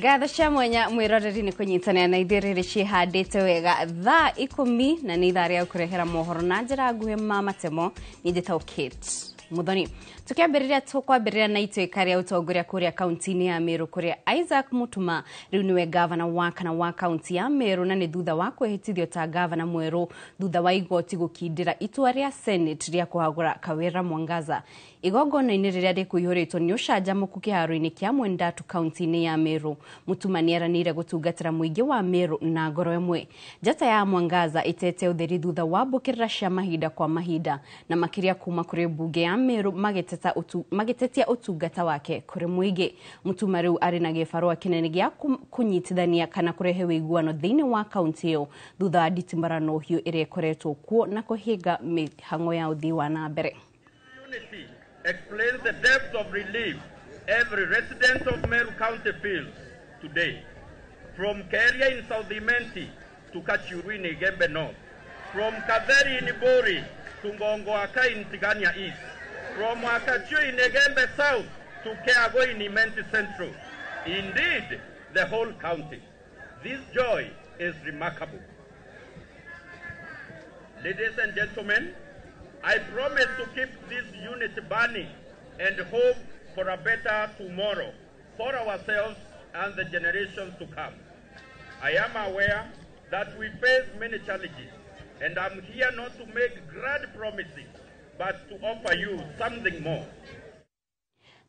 Gatha cia mwanya mwiroreri ni kunyitana na ithiriri cihandite wega thaa 10 na ni ithaa ria kurehera mohoro na njira nguhi ma matemo ni njitao Kate Muthoni. Tukiambiriria tukwambiriria na ituika ria utongoria kuria kaunti-ini ya Meru kuria Isaac Mutuma riu niwe gavana wa kaunti ya Meru na ni thutha wa kwihitithio ta gavana mweru thutha wa igoti gukindira itua ria Senate ria kuhagura Kawira Mwangaza. Igongona-ini riria rikuihuritwo ni ucanjamuku kiharo-ini kia Mwendatu kaunti-ini ya Meru. Mutuma nieranire gutungatira muingi wa Meru na ngoro imwe. Njata ya Mwangaza itete utheri thutha wa mbukirira cia mahinda kwa mahinda na makiria kuma kuri bunge ya Meru magitetia utungata wake kuri muingi. Mutuma riu ari na gibarua kinene gia kunyitithania kana kurehe wiguano thiini wa kaunti iyo thutha wa nditimbarano hiu iria ikoretwo kuo na kuhinga mihango ya uthii wa na mbere. Explains the depth of relief every resident of Meru County feels today. From Keria in South Imenti to Kachuru in Igembe North. From Kaveri in Ibori to Ngongoaka in Tigania East. From Wakachu in Igembe South to Keago in Imenti Central. Indeed, the whole county. This joy is remarkable. Ladies and gentlemen, I promise to keep this unity burning and hope for a better tomorrow for ourselves and the generations to come. I am aware that we face many challenges, and I'm here not to make grand promises, but to offer you something more.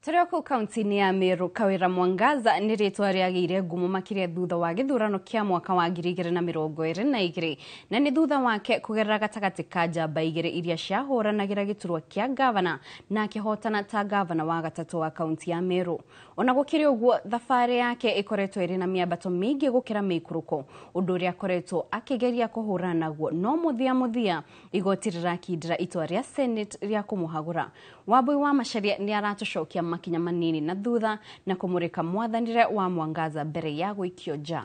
Taroko kaunti-ini ya Meru Kawira Mwangaza ni ritwa riagire ngumo makiria thutha wa githurano kia mwaka wa 2022 na ni thutha wake kugerera gatagati ka njamba igire iria ciahuranagira giturwa kia gavana na akihotana ta gavana wa gatatu wa kaunti ya Meru. Ona gukiri uguo thafari yake ikoretwo iri na miambato mingi gukira mikuruko undu ria koretwo akigeria kuhurana naguo no muthia igoti rirakindira itua ria Senate ria kumuhagura. Wabui wa Macharia ni aratucokia makinya manini na thutha na kumurika mwathanire wa Mwangaza mbere ya guikio nja.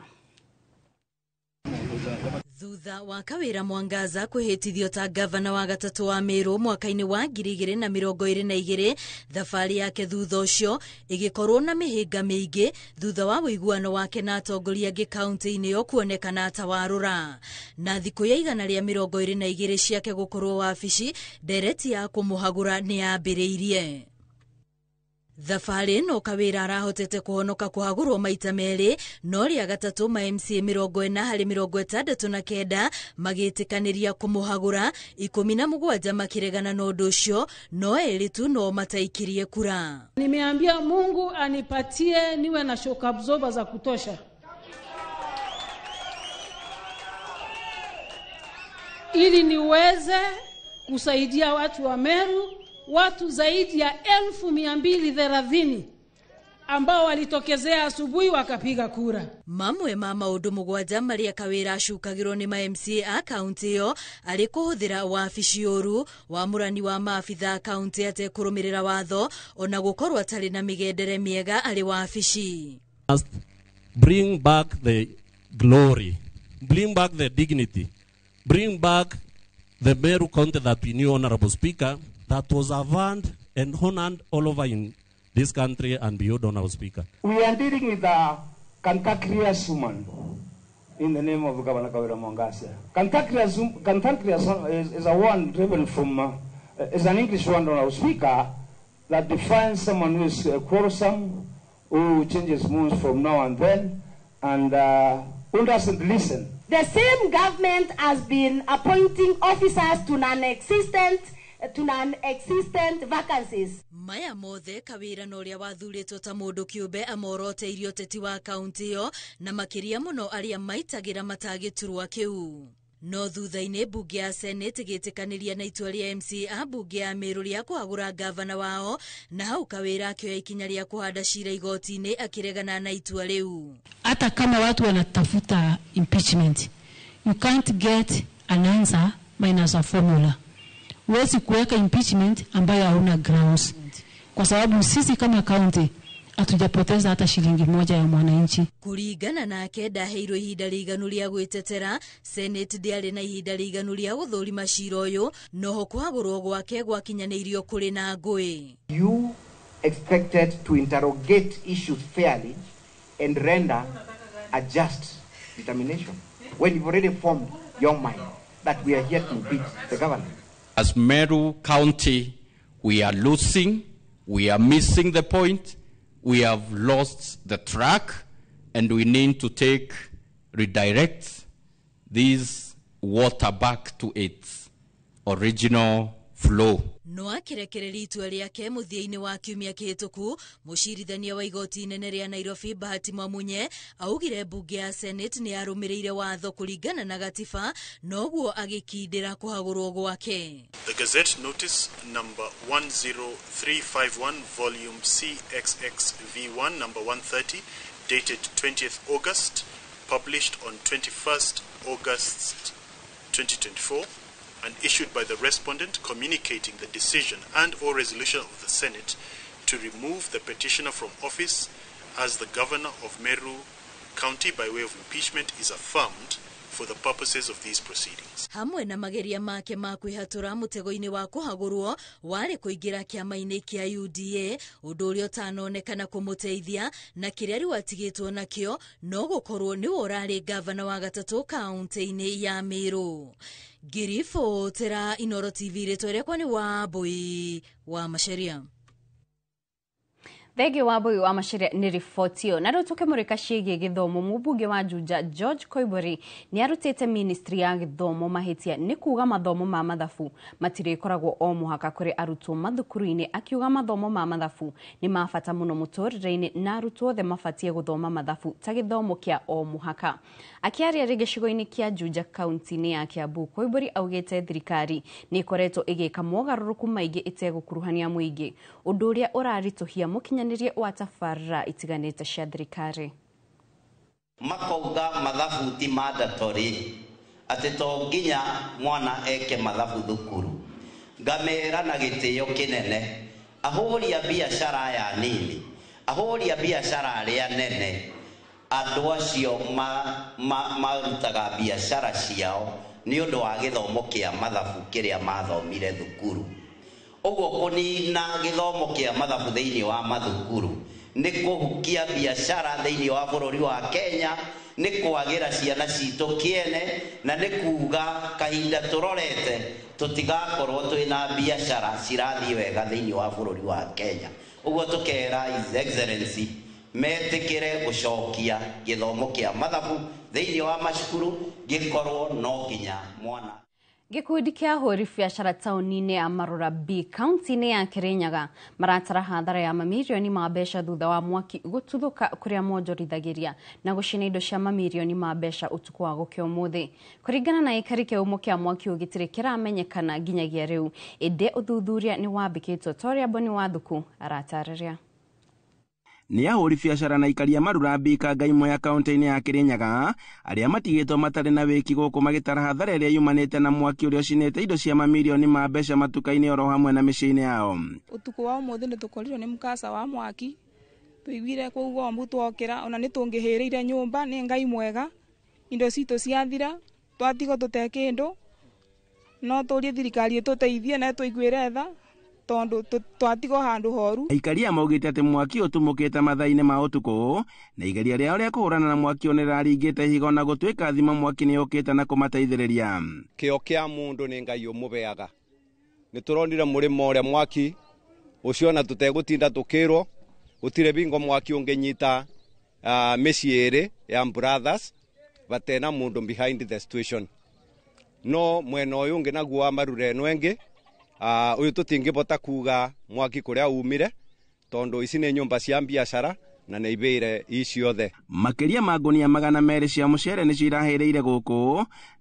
Thutha wa Kawira Mwangaza kwihitithio ta gavana wa gatatu wa Meru mwaka-ini wa 2022, thafari yake thutha ucio igikorwo na mihinga miingi thutha wa wiguano wake na atongoria angi kaunti-ini yo kuonekana ta warura. Na thiku ya 122 ciake gukorwo wabici, ndereti ya kumuhagura ni yambiriirie. Thafari no Kawira arahotete kuhonoka kuhagurwo maita meri no ria gatatu ma MCA 40/69 magitikaniria kumuhagura 17 makiregana no undu ucio no eritu no mataikirie kura. Nimeambia Mungu anipatie niwe na shock absorber za kutosha ili niweze kusaidia watu wa Meru, watu zaidi ya 1230 ambao walitokezea asubuhi wakapiga kura. Mamwe mama undu mugwanja maria Kawira acukagirwo ni ma MCA a kaunti yo ari kuhuthira wabici uru wa murani wa maabitha kaunti ate kurumirira watho ona gukorwo atari na migendere miega ari wabici. Bring back the glory, bring back the dignity, bring back the Meru County that we knew, Honorable Speaker, that was avowed and honored all over in this country and beyond, Honorable Speaker. We are dealing with a cantankerous woman in the name of Governor Kawira Mwangaza. Cantankerous is a word driven from, is an English word, Honorable Speaker, that defines someone who is quarrelsome, who changes moods from now and then, and who doesn't listen. The same government has been appointing officers to non-existent vacancies. Maya mothe Kawira no ria wathuritwo ta mundu kiumbe amorote irio teti wa kaunti yo na makiria muno aria maitagira matagiturwa kiu. No thutha-ini bunge ya Senate gitikaniria na itua ria MCA bunge ya Meru ria kuhagura gavana wao na hau Kawira akioya ikinya ria kuhanda cira igoti-ini akiregana na itua riu. Hata kama watu wanatafuta impeachment, you can't get an answer minus a formula. Huwezi kuweka impeachment ambayo hauna grounds. Kwa sababu sisi kama county hatujapoteza hata shilingi moja ya mwananchi. Kuringana nake ndaheirwo ihinda riganu ria gwitetera, Senate ndiari na ihinda riganu ria guthurima cira uyu noho kuhagurwo gwake gwakinyanirio kuri na ngui. You expected to interrogate issues fairly and render a just determination when you've already formed your mind that we are here to impeach the government. As Meru County, we are losing, we are missing the point, we have lost the track, and we need to redirect this water back to its original flow. No akirekereri itua riake muthiaini wa kiumia kihituku mucirithania wa igoti inene ria Nairobi Bahati Mwamunye augire bunge ya Senate ni arumireire watho kuringana na gatiba noguo agikindira kuhagurwo gwake. The Gazette Notice number 10351 volume CXXV1 number 130 dated 20th August published on 21st August 2024 and issued by the respondent communicating the decision and or resolution of the Senate to remove the petitioner from office as the governor of Meru County by way of impeachment is affirmed for the purposes of these proceedings. Hamwe na mageria make ma kwihatura mutego-ini wa kuhagurwo wari kuingira kiama-ini kia UDA undu uria utanonekana kumuteithia na kiria riu atigitwo nakio no gukorwo ni urari gavana wa gatatu kaunti-ini ya Meru. Girifo tera Inoro TV retore kwani wa Boi wa Masharia. Thegi wa Boi wa Masharia ni rifotio. Na tuke murika ciĩgiĩ gĩthomo mũmbunge wa Juja George Koimburi ni arutĩte ministry ya gĩthomo mahitia ni kuga mathomo ma mathabu matirĩkoragwo o mũhaka kũrĩ arutwo mathukuru-inĩ, akiuga mathomo ma mathabu ni mabata mũno mũtũrĩre-inĩ na arutwo othe mabatie gũthoma mathabu ta gĩthomo kĩa o mũhaka. Akiaria rĩ gĩcigo-inĩ kĩa Juja kaunti-inĩ ya Kiambu, Koimburi augĩte thirikari nĩ ĩkoretwo ĩgĩka mogarũrũku maingĩ ĩtegũkuruhania mũingĩ, ũndũ ũrĩa ũraritũhia mũkinyanĩrie wa tabarĩra itiganĩte cia thirikari. Makauga mathabu ti mandatory, atĩ to nginya mwana eke mathabu thukuru. Ngamera na gĩtĩo kĩnene ahũri a biacara ya nini, ahũri a biacara arĩa nene, andũ acio marutaga biacara ciao nĩ ũndũ wa gĩthomo kĩa mathabu kĩrĩa mathomire thukuru. Ũguo kũnina gĩthomo kĩa mathabu thĩinĩ wa mathukuru nĩ kũhukia biacara thĩinĩ wa bũrũri wa Kenya, nĩ kwagĩra ciana citũ kĩene, na nĩ kuga kahinda tũrorete tũtigakorwo twĩna biacara cirathiĩ wega thĩinĩ wa bũrũri wa Kenya. Ũguo tũkera His Excellency metĩkĩre gũcokia gĩthomo kĩa mathabu thĩinĩ wa macukuru gĩkorwo no nginya mwana. Gikundi kia ahũri biacara taũni-inĩ ya Marura B kaunti-inĩ ya Kirinyaga maratara hathara ya mamirioni ma mbeca thutha wa mwaki gũtuthũka kũrĩa monjorithagĩria na gũcina indo cia mamirioni ma mbeca ũtukũ wa gũkĩa ũmũthĩ. Kũringana na gĩikari kĩhumo kĩa mwaki gĩtirĩ kĩramenyekana nginyagia rĩu, ĩndĩ ũthuthuria nĩ wambĩkĩtwo. Toria Boni Wathuku aratarĩria. Ni ahũri biacara na ikaria Marura B kangaimo ya kaunti-inĩ ya Kirinyaga arĩa matigĩtwo matarĩ na wĩki gũkũ magĩtara hathara ĩrĩa yumanĩte na mwaki ũrĩa ũcinĩte indo cia mamirioni ma mbeca matuka-inĩ oro hamwe na mĩciĩ-inĩ yao. Ũtukũ wa ũmũthĩ nĩ tũkorirwo nĩ mkasa wa mwaki, tũiguire kũu Gombu twokĩra, ona nĩ tũngĩhĩrĩire nyũmba, nĩ Ngai mwega, indo citũ ciathira, twatigwo tũte kĩndũ, no tũrie thirikari ĩtũteithie na tũiguĩre tha tondu twatigo handu horu. Aikaria maugite ati mwaki utumukite mathaine ma utuku na igeria rĩao rĩa kũhũrana na mwaki nĩraringĩte higo na gũtuĩka thima mwaki nĩyũkĩte na kũmateithĩrĩria. Kĩo kĩa mũndũ nĩ Ngai ũmũbeaga. Nĩtũronire mũrĩmo ũrĩa mwaki ũcio na tũtegũtinda tũkĩrwo gũtirĩ bingo mwaki ũngĩnyita mĩciĩ ĩrĩ ya brothers batena mũndũ behind the situation. No mwena ũyũ ũngĩ naguo wa Marura ĩno ĩngĩ uyu tutingibota kuga mwaki kuria umire tondu ici ni nyumba cia biacara na nĩ ibĩre iciothe. Makiria ma ngunia magana merĩ cia mũcere nĩ cirahĩrĩire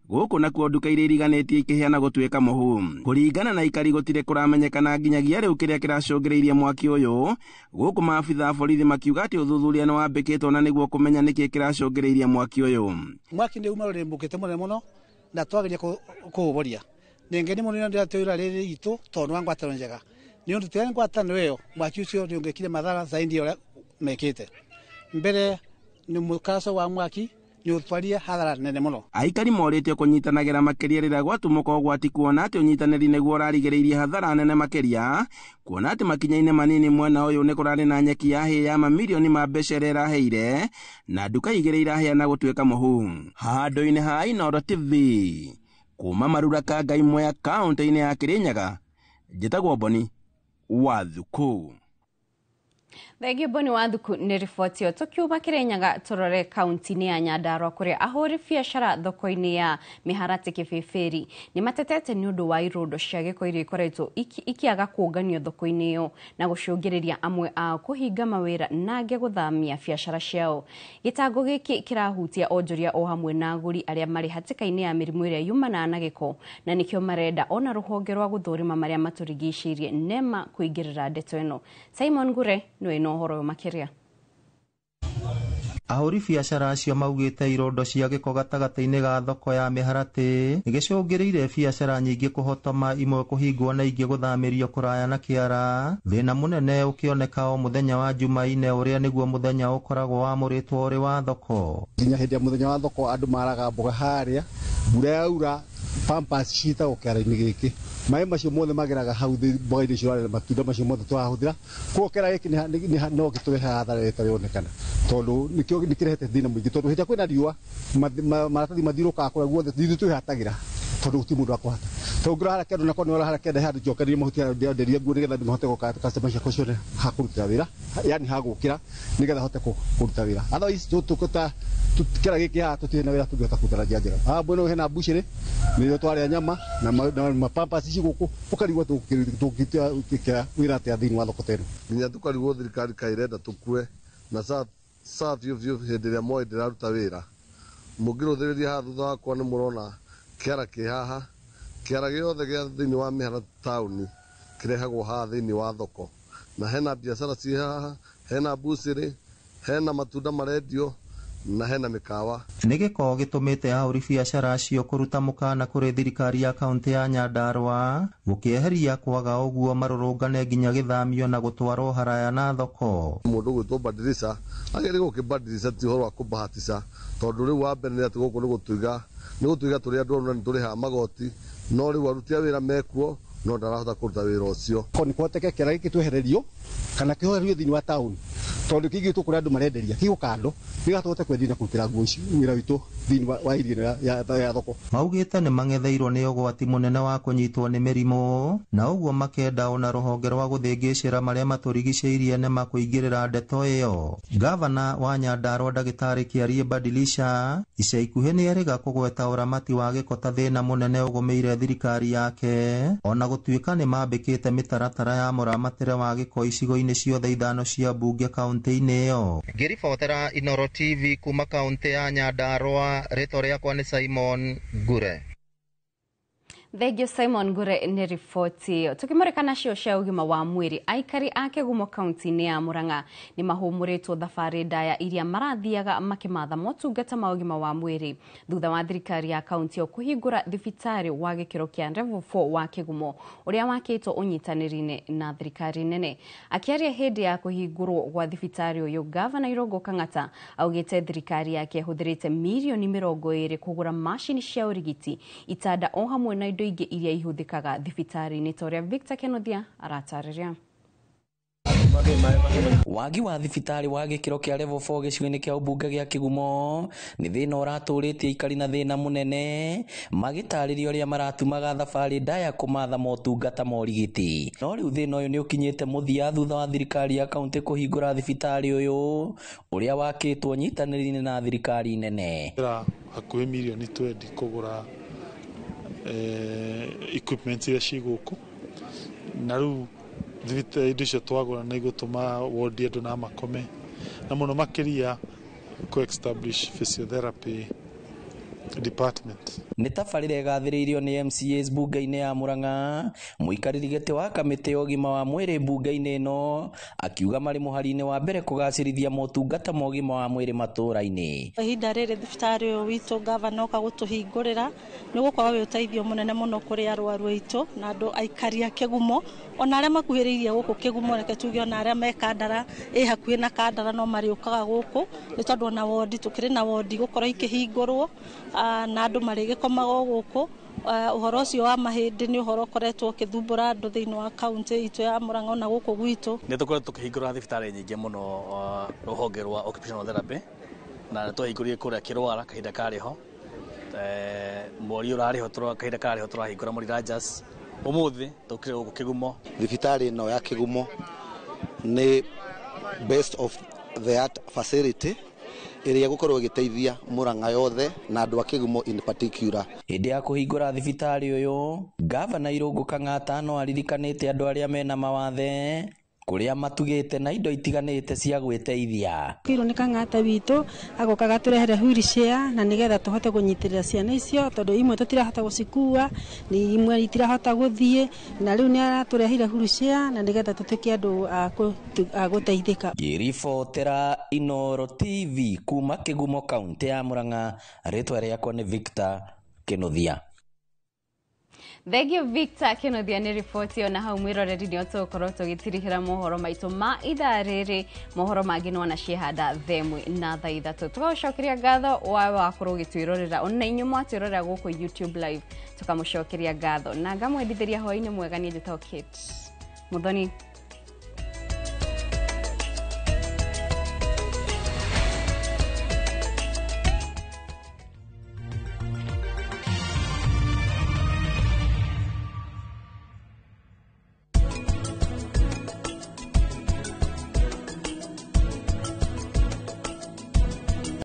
gũkũ nakuo nduka iria iriganĩtie ikĩheana gũtuĩka mũhu. Kũringana na ikari gũtirĩ kũramenyekana nginyagia rĩu kĩrĩa kĩracũngĩrĩirie mwaki ũyũ, gũkũ maabitha a borithi makiuga atĩ ũthuthuria nĩ wambĩkĩtwo na nĩguo kũmenya nĩkĩ kĩracũngĩrĩirie mwaki ũyũ. Mwaki nĩ uma ũrĩmbũkĩte mũno mũno na twageria kũũhoria. Ningeni munene ndio atwira riri itu tondu wa ngwatano njega ni undu tena ngwatano iyo mwaki ucio ni ungekire madhara zaidi ya mekete mbere ni mukaso wa mwaki nĩ ũtwarie hathara nene mũno. Aikari morĩtio kũnyitanagĩra makĩria rĩrĩa gwatũmũka ũgwati kuona atĩ ũnyitanĩri nĩguo ũrarigĩrĩirie hathara nene makĩria, kuona atĩ makinya-inĩ manini mwena ũyũ nĩ kũrarĩ na nyeki ya hay ya mamirioni ma mbeca ĩrĩa ĩraheire na nduka igĩrĩ iraheana gũtuĩka mũhu. Handũ-inĩ ha Inooro TV kuma Maruraka Ngaimwe ya kaunti-inĩ ya Kirinyaga, njĩtagwo Boni Wathuku. Thegio Boni Wathuku nĩ riboti ĩyo. Tukiuma Kirinyaga turore kaunti-inĩ ya Nyandarua kũrĩa ahũri biacara thoko-inĩ ya Mĩharatĩ Kĩbĩbĩri nĩ matetete nĩ ũndũ wa irundo cia gĩko iria ikoretwo ikiaga kũnganio thoko-inĩ ĩyo na gũcũngĩrĩria amwe ao kũhinga mawĩra na angĩ gũthamia biacara ciao. Gĩtango gĩkĩ kĩrahutia onjoria o hamwe na agũri arĩa marĩ hatĩka-inĩ ya mĩrimũ ĩrĩa yumanaga na gĩko, na nĩkĩo marenda ona rũhonge rwa gũthũrima marĩa matũrigicĩirie NEMA kũingĩrĩra ndeto ĩno. Simon Ngure nĩwe na ũhoro makĩria. Ahũri biacara acio maugĩte irondo cia gĩko gatagatĩ-inĩ ga thoko ya Mĩharatĩ nĩgĩcũngĩrĩire biacara nyingĩ kũhotoma, imwe kũhingwo na ingĩ gũthamĩrio kũraya na kĩara. Thĩna mũnene ũkĩoneka o mũthenya wa Jumaine ũrĩa nĩguo mũthenya ũkoragwo wamũrĩtwo ũrĩ wa thoko. Nginya hĩndĩ ya mũthenya wa thoko andũ maraga mboga harĩa, mbura yaura pampas citagwo kĩara-inĩ gĩkĩ, maĩ macio mothe mageraga hau mboga-inĩ icio matunda macio mothe twahũthĩra, koguo kĩara gĩkĩ no gĩtũrehe hathara ĩtaronekana, tondũ nĩkĩo nĩkĩrehete thĩna mũingĩ, tondũ hĩndĩ kwĩna riũa maratathi mathiũrũrũkaga kũrĩa guothe ithuĩ twĩhatagĩra tondũ gũtirĩ mũndũ wa kũhata. Tondũ ngĩrahara kĩndũ nako nĩ ũrahara kĩenda handũ njokererie mahuti ndenderia nguo nĩgetha mahote gũka customer ciakwa cione ha kũrutĩra wĩra, yani ha gũkĩra nĩgetha hote kũruta wĩra. Otherwise kĩara gĩkĩ haha tũtirĩ na wĩra tũngĩhota kũruta njĩra njega. Haha mwena hena mbucĩrĩ nĩrĩo twarĩa nyama na mapampas ici gũkũ, ũkarigwo tũngĩkĩra wĩra atĩa thĩinĩ wa thoko teno. Nginya tũkarigwo thirikari kaĩrenda tũkue na saa biũ hĩndĩ ĩrĩa moĩ ndĩraruta wĩra. Mũngĩrũthĩrĩria haha thutha wakwa nĩ mũrona kĩara kĩ haha, kĩara gĩothe gĩa thĩinĩ wa Mĩharatĩ taũni kĩrehagwo haha thĩinĩ wa thoko, na hena biacara ciĩ haha, hena mbucĩrĩ, hena matunda marendio na hena mĩkawa. Nĩ gĩko gĩtũmĩte ahũri biacara acio kũruta mũkana kũrĩ thirikari ya kaunti ya Nyandarua gũkĩeheria kwaga ũguo marũrũngane nginya gĩthamio na gũtwarwo haraya na thoko. Mũndũ gwĩtwo Badilisha agĩrĩirwo gũkĩbadilisha ti ũhoro wa kũbahatisha, tondũ rĩu wa mbere nĩ atĩ gũkũ nĩ gũtũiga tũrĩa andũ nĩ tũrĩhaga magoti, no rĩu aruti a wĩra mekuo no ndarahota kũruta wĩra ũcio. Nĩ kwahoteka kĩara gĩkĩ twehererio kana kĩhorerio thĩinĩ wa taũni, tondũ kĩigĩtwo kũrĩa andũ marenderia kĩgũkandwo nĩgatũhote kwendia na kũrutĩra nguo ici wĩra witũ thĩinĩ wa iria ya thoko. Maugĩte nĩ mang'etheirwo nĩ ũgwati mũnene wa kũnyitwo nĩ mĩrimũ, na ũguo makenda ona rũhonge rwa gũthĩngĩcĩra marĩa matũrigicĩirie NEMA kũingĩrĩra ndeto ĩyo. Gavana wa Nyandarua Ndagĩtarĩ Kĩarie Badilisha ica ikuhĩ nĩ erĩga kũgweta ũramati wa gĩko ta thĩna mũnene ũgũmĩire thirikari yake, ona gũtuĩka nĩ mambĩkĩte mĩtaratara ya mũramatĩre wa gĩko icigo-inĩ ciothe ithano cia mbunge kaunti-inĩ ĩyo. Ngĩribotera Inooro TV kuma kaunti ya Nyandarua, rĩtwa rĩakwa nĩ Simon Ngure. Thegio Simon Ngure nĩ riboti ĩyo. Tukĩmũrĩka nacio cia ũgima wa mwĩrĩ, aikari a Kĩgumo kaunti-inĩ ya Murang'a nĩ mahũmũrĩtwo thabarĩ ndaya iria marathiaga makĩmatha motungata ma ũgima wa mwĩrĩ thutha wa thirikari ya kaunti ĩyo kũhingũra thibitarĩ wa gĩkĩro kĩa level 4 wa Kĩgumo ũrĩa wakĩtwo ũnyitanĩri-inĩ na thirikari nene. Akĩaria hĩndĩ ya kũhingũrwo gwa thibitarĩ ũyũ, Gavana Irũngũ Kang'ata augĩte thirikari yake hũthĩrĩte mirioni 20 kũgũra macini cia ũrigiti, itanda o hamwe na indo ingĩ iria ihũthĩkaga thibitarĩ-inĩ, ta ũrĩa Victor Kenothia aratarĩria. Wagi wa thibitarĩ wa gĩkĩro kĩa level 4 gĩcigo-inĩ kĩa ũmbunge gĩa Kĩgumo nĩ thĩna ũratũrĩtie aikari na thĩna mũnene, magĩtarĩria ũrĩa maratumaga thabarĩ ndaya kũmatha motungata ma ũrigiti. No rĩu thĩna ũyũ nĩ ũkinyĩte mũthia thutha wa thirikari ya kaunti kũhingũra thibitarĩ ũyũ ũrĩa wakĩtwo nyitanĩri-inĩ na thirikari nene. Hakuhĩ mirioni 20 kũgũra equipment iria ci gũkũ, na rĩu indo icio twagũra nĩ igũtũma wodi andũ na makome, na mũno makĩria kũ establish physiotherapy department. Nĩ tabarĩra ĩgathĩrĩirio nĩ MCAs mbunge-inĩ ya Murang'a, mũikarĩri gĩtĩ wa kamĩtĩ ya ũgima wa mwĩrĩ mbunge-inĩ ĩno akiuga marĩ mũhari-inĩ wa mbere kũgacĩrithia motungata ma ũgima wa mwĩrĩ matũũra-inĩ. Ihinda rĩrĩ thibitarĩ ũyũ witũ gavana oka gũtũhingũrĩra nĩ gũkorwo wĩ ũteithio mũnene mũno kũrĩ arwaru aitũ na andũ aikari a Kĩgumo, ona arĩa makuhĩrĩirie gũkũ Kĩgumo, reke tuge ona arĩa me Kandara, hakuhĩ na Kandara no marĩũkaga gũkũ nĩ tondũ ona wondi tũkĩrĩ na wondi gũkorwo ikĩhingũrwo na andũ marĩgĩkomaga gũkũ. Ũhoro ũcio wa mahĩndĩ nĩ ũhoro ũkoretwo ũkĩthumbũra andũ thĩinĩ wa kaunti itũ ya Murang'a na gũkũ gwitũ. Nĩ tũkoretwo tũkĩhingũra thibitarĩ nyingĩ mũno rũhonge rwa occupational therapy, na twahingũrire kũrĩa Kĩrwara kahinda karĩ ho, mweri ũrarĩ ho kahinda karĩ ho tũrahingũra Mũriranjas, ũmũthĩ tũkire gũkũ Kĩgumo. Thibitarĩ ĩno ya Kĩgumo nĩ best of the art facility ĩrĩa gũkorwo ĩgĩteithia Murang'a yothe na andũ a Kĩgumo in particular. Hĩndĩ ya kũhingũra thibitarĩ ũyũ, gavana Irũngũ Kang'ata no aririkanĩte andũ arĩa mena mawathe kũrĩa matugĩte na indo itiganĩte cia gwĩteithia. Kĩrũ nĩ Kang'ata witũ agoka gatũrehere wheelchair na nĩgetha tũhote kũnyitĩrĩra ciana icio, tondũ imwe tũtirahota gũcikua, ni imwe itirahota gũthiĩ, na rĩu nĩ aratũrehire wheelchair na nĩgetha tũtuĩke andũ a gũteithĩka. Ngĩribotera Inooro TV kuma Kĩgumo kaunti ya Murang'a, rĩtwa rĩakwa nĩ Victor Kĩnuthia. Thegio Victor Kĩnuthia nĩ riboti ona hau mwĩroreri nĩ tũgũkorwo tũgĩtirihĩra mohoro maitũ ma ithaa rĩrĩ. Mohoro mangĩ no naciehanda themwe na thaa ithatũ. Tũgacokeria ngatho wakorwo ũgĩtwĩrorera ona inyuĩ mwatwĩrorera gũkũ YouTube live, tũkamũcokeria ngatho na ngamwendithĩria hwaĩ-inĩ mwega. Niĩ njĩtagwo Kate Muthoni.